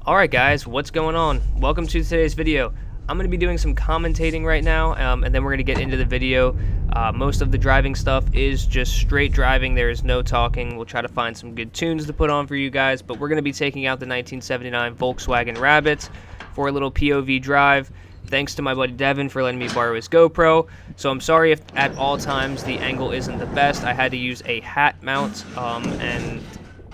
Alright guys, what's going on? Welcome to today's video. I'm going to be doing some commentating right now, and then we're going to get into the video. Most of the driving stuff is just straight driving. There is no talking. We'll try to find some good tunes to put on for you guys, but we're going to be taking out the 1979 Volkswagen Rabbit for a little POV drive. Thanks to my buddy Devin for letting me borrow his GoPro. So I'm sorry if at all times the angle isn't the best. I had to use a hat mount, and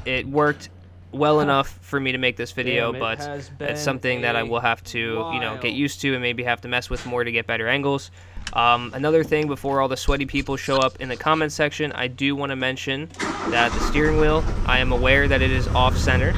it worked well enough for me to make this video, but it's something that I will have to, get used to and maybe have to mess with more to get better angles. Another thing before all the sweaty people show up in the comment section, I do want to mention that the steering wheel, I am aware that it is off center,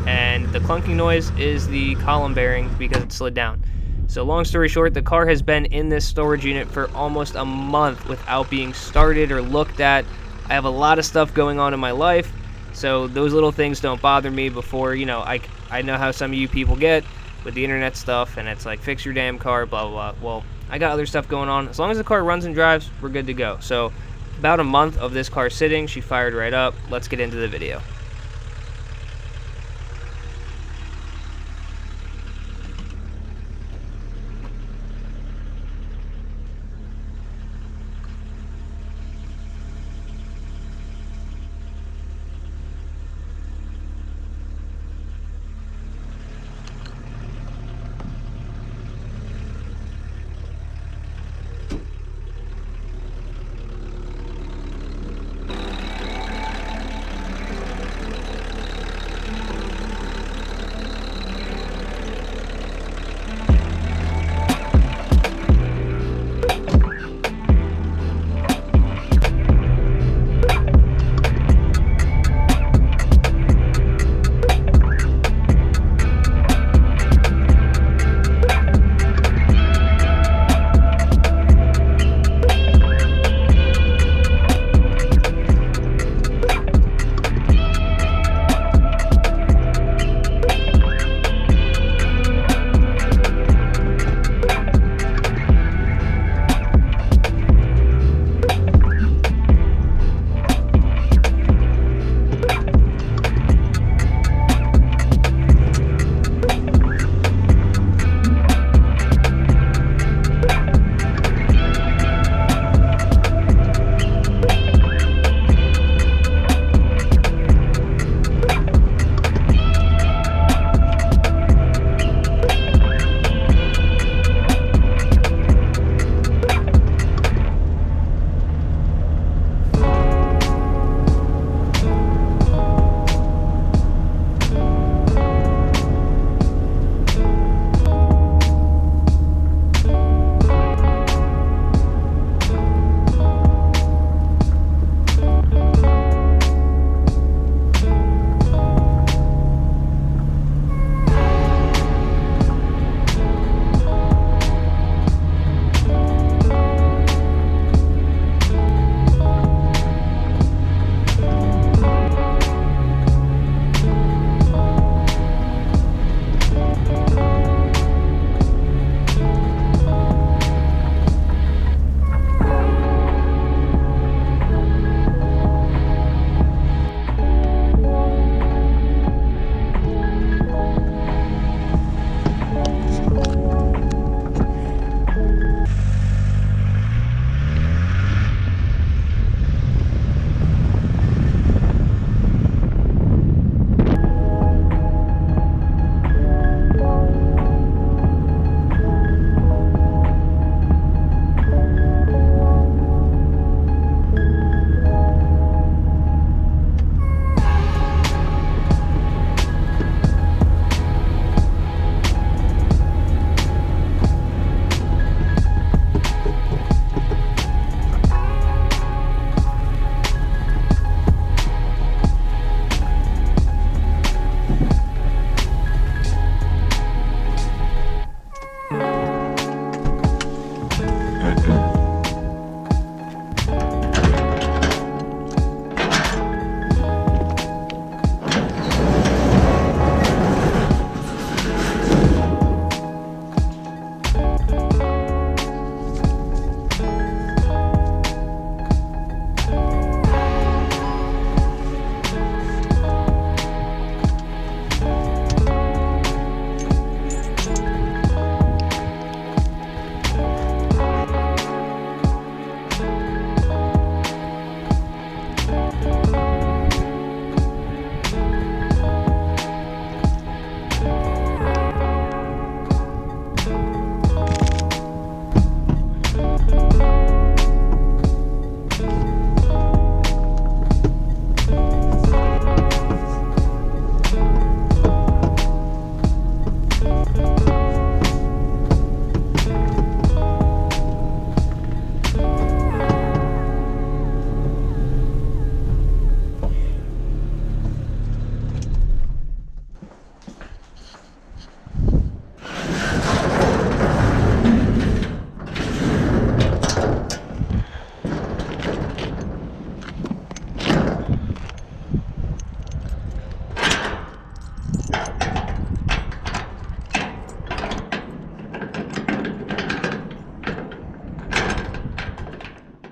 and the clunking noise is the column bearing because it slid down. So long story short, the car has been in this storage unit for almost a month without being started or looked at. I have a lot of stuff going on in my life, so those little things don't bother me before, I know how some of you people get with the internet stuff, and it's like, fix your damn car, blah, blah, blah. Well, I got other stuff going on. As long as the car runs and drives, we're good to go. So about a month of this car sitting, she fired right up. Let's get into the video.